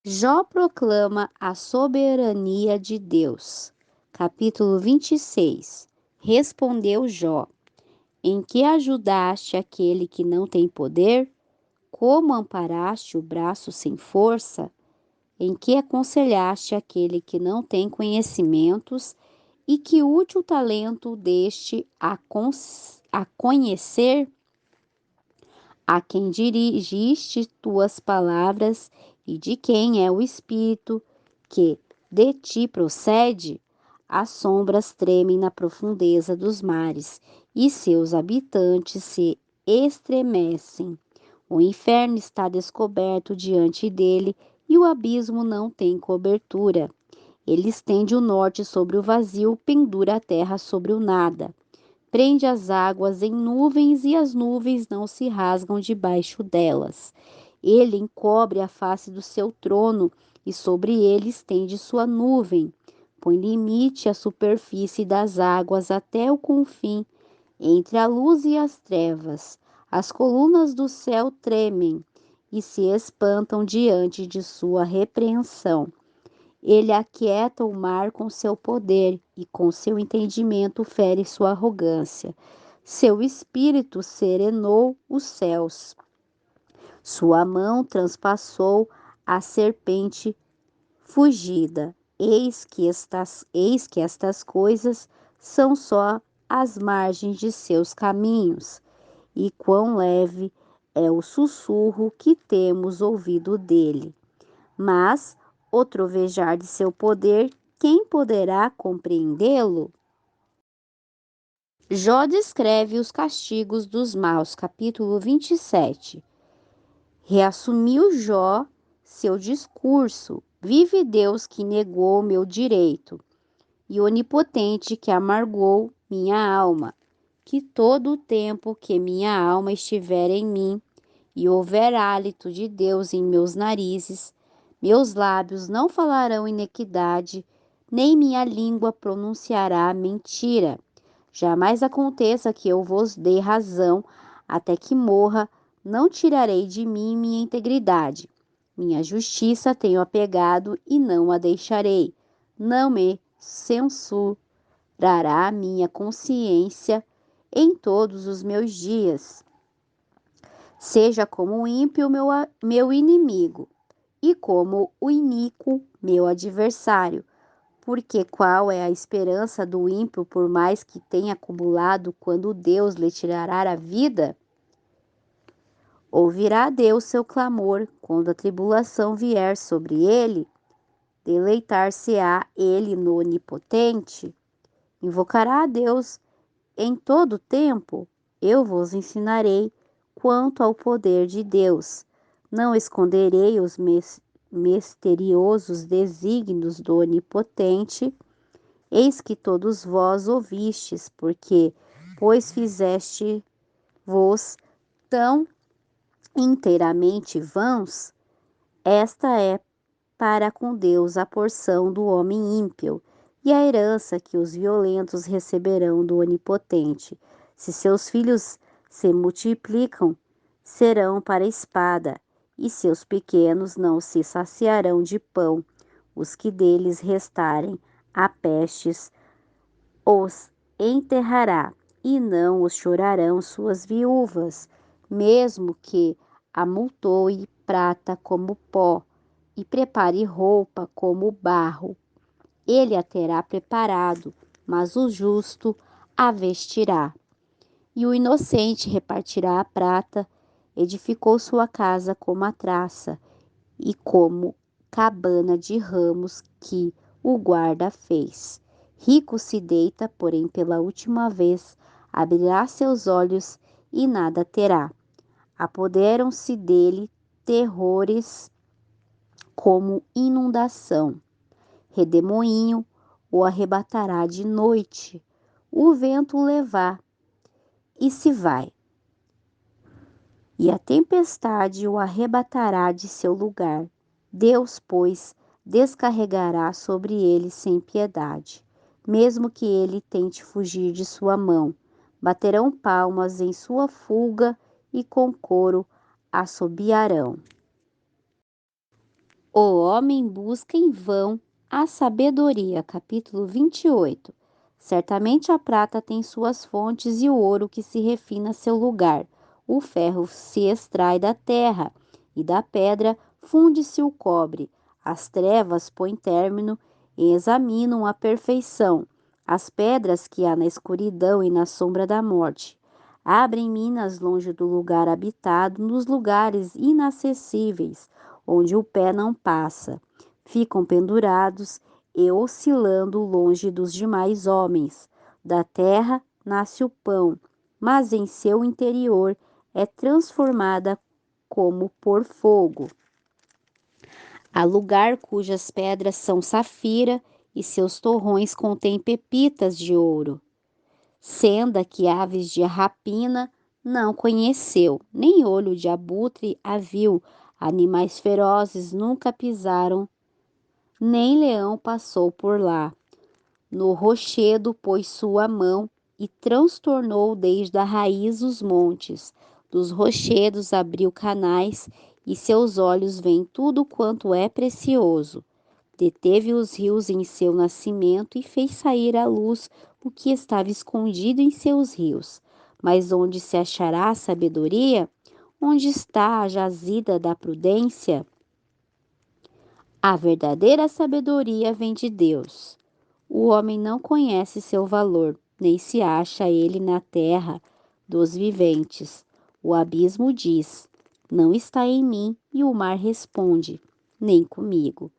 Jó proclama a soberania de Deus. Capítulo 26. Respondeu Jó: Em que ajudaste aquele que não tem poder? Como amparaste o braço sem força? Em que aconselhaste aquele que não tem conhecimentos? E que útil talento deste a conhecer? A quem dirigiste tuas palavras e de quem é o Espírito que de ti procede? As sombras tremem na profundeza dos mares e seus habitantes se estremecem. O inferno está descoberto diante dele e o abismo não tem cobertura. Ele estende o norte sobre o vazio, pendura a terra sobre o nada. Prende as águas em nuvens e as nuvens não se rasgam debaixo delas. Ele encobre a face do seu trono e sobre ele estende sua nuvem. Põe limite à superfície das águas até o confim, entre a luz e as trevas. As colunas do céu tremem e se espantam diante de sua repreensão. Ele aquieta o mar com seu poder e com seu entendimento fere sua arrogância. Seu espírito serenou os céus. Sua mão transpassou a serpente fugida. Eis que estas coisas são só as margens de seus caminhos, e quão leve é o sussurro que temos ouvido dele. Mas o trovejar de seu poder, quem poderá compreendê-lo? Jó descreve os castigos dos maus, capítulo 27. Reassumiu Jó seu discurso: Vive Deus que negou meu direito, e onipotente que amargou minha alma, que todo o tempo que minha alma estiver em mim, e houver hálito de Deus em meus narizes, meus lábios não falarão iniquidade, nem minha língua pronunciará mentira. Jamais aconteça que eu vos dê razão, até que morra, não tirarei de mim minha integridade. Minha justiça tenho apegado e não a deixarei. Não me censurará minha consciência em todos os meus dias. Seja como o ímpio meu inimigo, e como o iníquo meu adversário. Porque qual é a esperança do ímpio, por mais que tenha acumulado, quando Deus lhe tirará a vida? Ouvirá Deus seu clamor quando a tribulação vier sobre ele? Deleitar-se-á ele no Onipotente? Invocará a Deus em todo o tempo? Eu vos ensinarei quanto ao poder de Deus. Não esconderei os misteriosos desígnios do Onipotente. Eis que todos vós ouvistes, pois fizeste-vos tão inteiramente vãos. Esta é para com Deus a porção do homem ímpio, e a herança que os violentos receberão do Onipotente. Se seus filhos se multiplicam, serão para a espada, e seus pequenos não se saciarão de pão. Os que deles restarem a pestes os enterrará, e não os chorarão suas viúvas, mesmo que amultoe prata como pó, e prepare roupa como barro. Ele a terá preparado, mas o justo a vestirá. E o inocente repartirá a prata, edificou sua casa como a traça, e como cabana de ramos que o guarda fez. Rico se deita, porém pela última vez, abrirá seus olhos e nada terá. Apoderam-se dele terrores como inundação. Redemoinho o arrebatará de noite, o vento o levar e se vai, e a tempestade o arrebatará de seu lugar. Deus, pois, descarregará sobre ele sem piedade, mesmo que ele tente fugir de sua mão. Baterão palmas em sua fuga e com coro assobiarão. O homem busca em vão a sabedoria. Capítulo 28. Certamente a prata tem suas fontes e o ouro que se refina seu lugar. O ferro se extrai da terra e da pedra funde-se o cobre. As trevas põem término e examinam a perfeição. As pedras que há na escuridão e na sombra da morte. Abrem minas longe do lugar habitado, nos lugares inacessíveis onde o pé não passa. Ficam pendurados e oscilando longe dos demais homens. Da terra nasce o pão, mas em seu interior é transformada como por fogo. Há lugar cujas pedras são safira e seus torrões contêm pepitas de ouro. Senda que aves de rapina não conheceu, nem olho de abutre a viu, animais ferozes nunca pisaram, nem leão passou por lá. No rochedo pôs sua mão e transtornou desde a raiz os montes. Dos rochedos abriu canais e seus olhos veem tudo quanto é precioso. Deteve os rios em seu nascimento e fez sair à luz o que estava escondido em seus rios. Mas onde se achará a sabedoria? Onde está a jazida da prudência? A verdadeira sabedoria vem de Deus. O homem não conhece seu valor, nem se acha ele na terra dos viventes. O abismo diz: não está em mim, e o mar responde: nem comigo.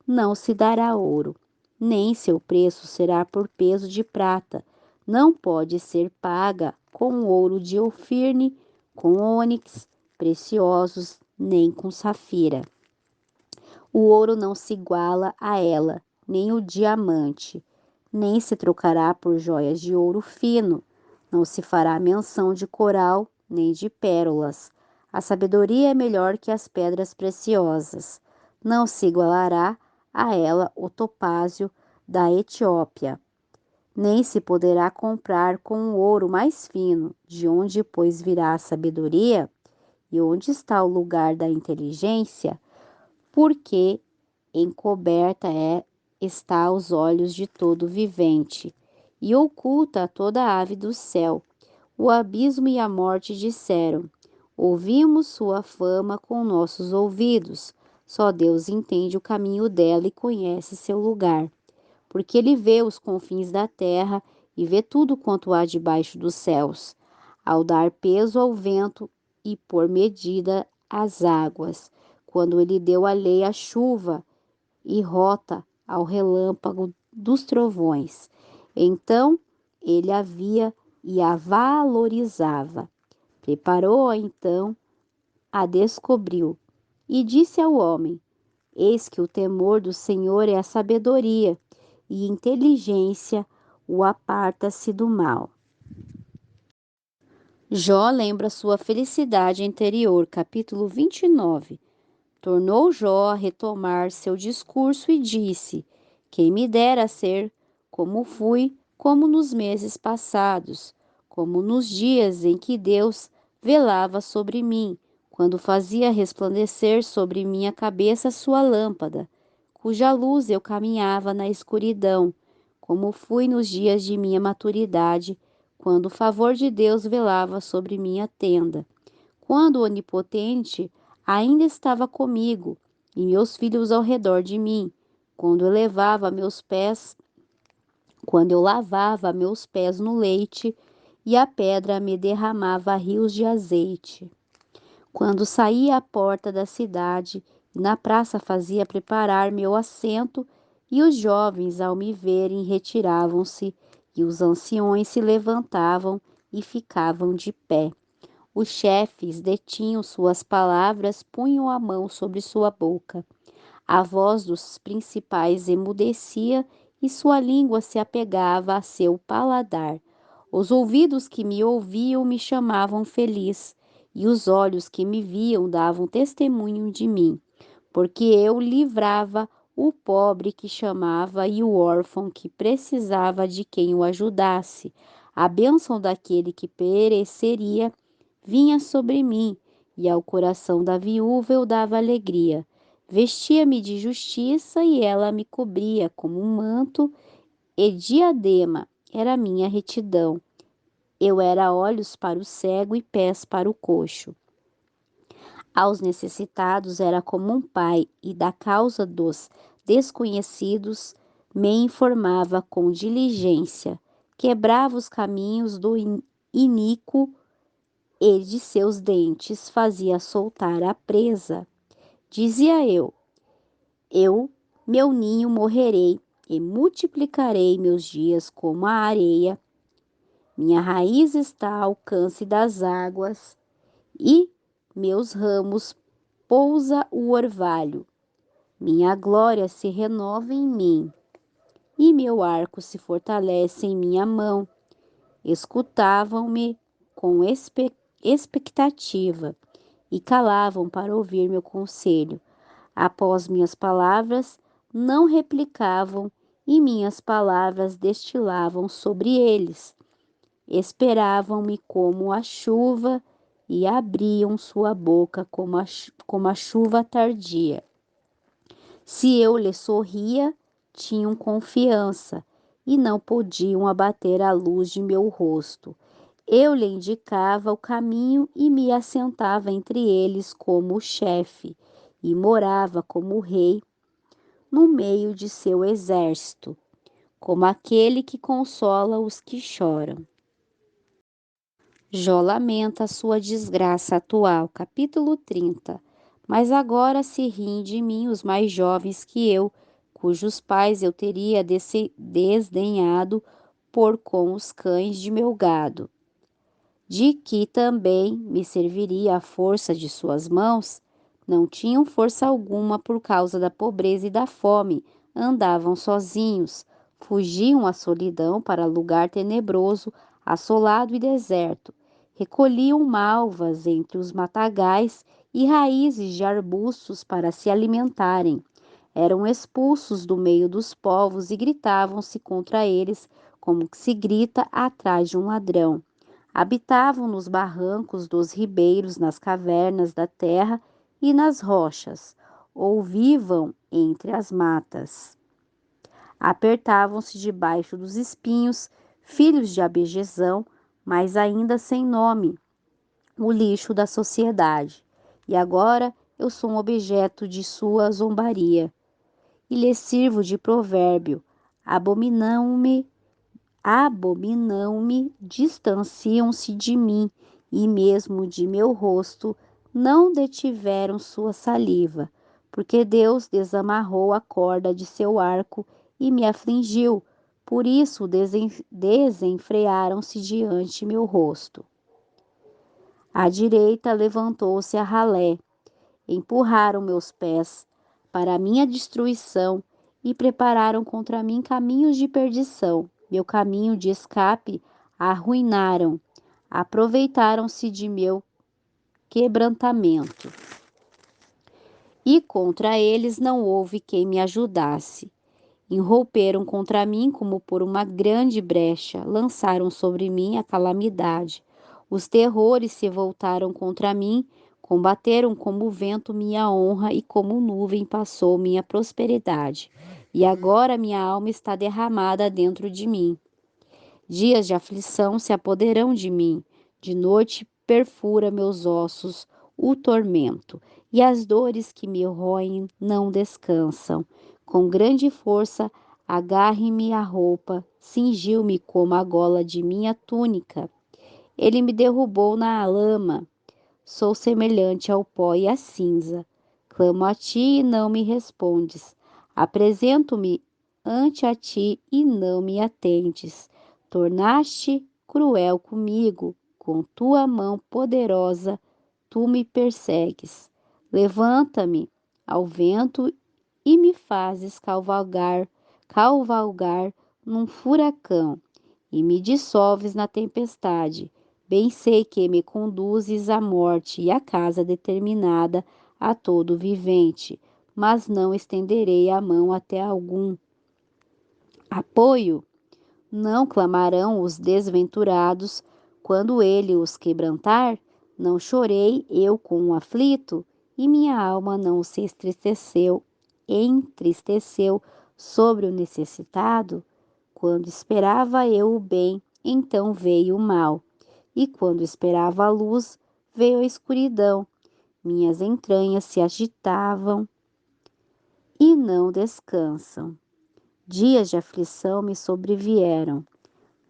Não se dará ouro, nem seu preço será por peso de prata. Não pode ser paga com ouro de Ofirne, com ônix preciosos, nem com safira. O ouro não se iguala a ela, nem o diamante, nem se trocará por joias de ouro fino. Não se fará menção de coral, nem de pérolas. A sabedoria é melhor que as pedras preciosas. Não se igualará a ela o topázio da Etiópia, nem se poderá comprar com o ouro mais fino. De onde, pois, virá a sabedoria? E onde está o lugar da inteligência? Porque encoberta está aos olhos de todo vivente, e oculta a toda ave do céu. O abismo e a morte disseram: ouvimos sua fama com nossos ouvidos. Só Deus entende o caminho dela e conhece seu lugar, porque ele vê os confins da terra e vê tudo quanto há debaixo dos céus. Ao dar peso ao vento e pôr medida às águas, quando ele deu a lei à chuva e rota ao relâmpago dos trovões. Então ele a via e a valorizava. Preparou-a então, a descobriu e disse ao homem: eis que o temor do Senhor é a sabedoria, e inteligência o aparta-se do mal. Jó lembra sua felicidade anterior, capítulo 29. Tornou Jó a retomar seu discurso e disse: quem me dera ser como fui, como nos meses passados, como nos dias em que Deus velava sobre mim, quando fazia resplandecer sobre minha cabeça sua lâmpada, cuja luz eu caminhava na escuridão, como fui nos dias de minha maturidade, quando o favor de Deus velava sobre minha tenda, quando o Onipotente ainda estava comigo e meus filhos ao redor de mim, quando eu levava meus pés, quando eu lavava meus pés no leite e a pedra me derramava rios de azeite. Quando saía à porta da cidade e na praça fazia preparar meu assento, e os jovens, ao me verem, retiravam-se, e os anciões se levantavam e ficavam de pé. Os chefes detinham suas palavras, punham a mão sobre sua boca. A voz dos principais emudecia e sua língua se apegava a seu paladar. Os ouvidos que me ouviam me chamavam feliz, e os olhos que me viam davam testemunho de mim, porque eu livrava o pobre que chamava e o órfão que precisava de quem o ajudasse. A bênção daquele que pereceria vinha sobre mim, e ao coração da viúva eu dava alegria. Vestia-me de justiça e ela me cobria como um manto e diadema era a minha retidão. Eu era olhos para o cego e pés para o coxo. Aos necessitados era como um pai, e da causa dos desconhecidos me informava com diligência. Quebrava os caminhos do iníquo e de seus dentes fazia soltar a presa. Dizia eu, meu ninho morrerei e multiplicarei meus dias como a areia. Minha raiz está ao alcance das águas e meus ramos pousa o orvalho. Minha glória se renova em mim e meu arco se fortalece em minha mão. Escutavam-me com expectativa e calavam para ouvir meu conselho. Após minhas palavras, não replicavam e minhas palavras destilavam sobre eles. Esperavam-me como a chuva e abriam sua boca como a chuva tardia. Se eu lhe sorria, tinham confiança e não podiam abater a luz de meu rosto. Eu lhe indicava o caminho e me assentava entre eles como o chefe e morava como rei no meio de seu exército, como aquele que consola os que choram. Jó lamenta sua desgraça atual, capítulo 30. Mas agora se riem de mim os mais jovens que eu, cujos pais eu teria desdenhado por com os cães de meu gado. De que também me serviria a força de suas mãos? Não tinham força alguma por causa da pobreza e da fome, andavam sozinhos, fugiam à solidão para lugar tenebroso, assolado e deserto. Recolhiam malvas entre os matagais e raízes de arbustos para se alimentarem. Eram expulsos do meio dos povos e gritavam-se contra eles, como que se grita atrás de um ladrão. Habitavam nos barrancos dos ribeiros, nas cavernas da terra e nas rochas, ou vivam entre as matas. Apertavam-se debaixo dos espinhos, filhos de abejezão, mas ainda sem nome, o lixo da sociedade. E agora eu sou um objeto de sua zombaria, e lhes sirvo de provérbio. Abominam-me, distanciam-se de mim, e mesmo de meu rosto não detiveram sua saliva, porque Deus desamarrou a corda de seu arco e me afligiu, por isso desenfrearam-se diante meu rosto. À direita levantou-se a ralé, empurraram meus pés para a minha destruição e prepararam contra mim caminhos de perdição. Meu caminho de escape arruinaram, aproveitaram-se de meu quebrantamento. E contra eles não houve quem me ajudasse. Irromperam contra mim como por uma grande brecha, lançaram sobre mim a calamidade. Os terrores se voltaram contra mim, combateram como o vento minha honra e como nuvem passou minha prosperidade. E agora minha alma está derramada dentro de mim. Dias de aflição se apoderam de mim, de noite perfura meus ossos o tormento, e as dores que me roem não descansam. Com grande força, agarre-me a roupa, cingiu-me como a gola de minha túnica. Ele me derrubou na lama, sou semelhante ao pó e à cinza. Clamo a ti e não me respondes. Apresento-me ante a ti e não me atendes. Tornaste cruel comigo, com tua mão poderosa tu me persegues. Levanta-me ao vento e me fazes cavalgar num furacão, e me dissolves na tempestade. Bem sei que me conduzes à morte e à casa determinada a todo vivente, mas não estenderei a mão até algum apoio. Não clamarão os desventurados quando ele os quebrantar? Não chorei eu com o aflito? e minha alma não se entristeceu sobre o necessitado? Quando esperava eu o bem, então veio o mal, e quando esperava a luz, veio a escuridão. Minhas entranhas se agitavam e não descansam. Dias de aflição me sobrevieram.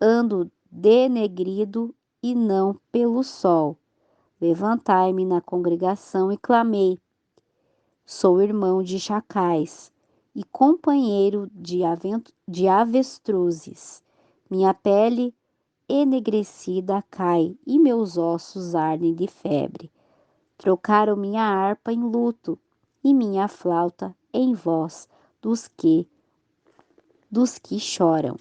Ando denegrido e não pelo sol. Levantai-me na congregação e clamei. Sou irmão de chacais e companheiro de avestruzes. Minha pele enegrecida cai e meus ossos ardem de febre. Trocaram minha harpa em luto e minha flauta em voz dos que choram.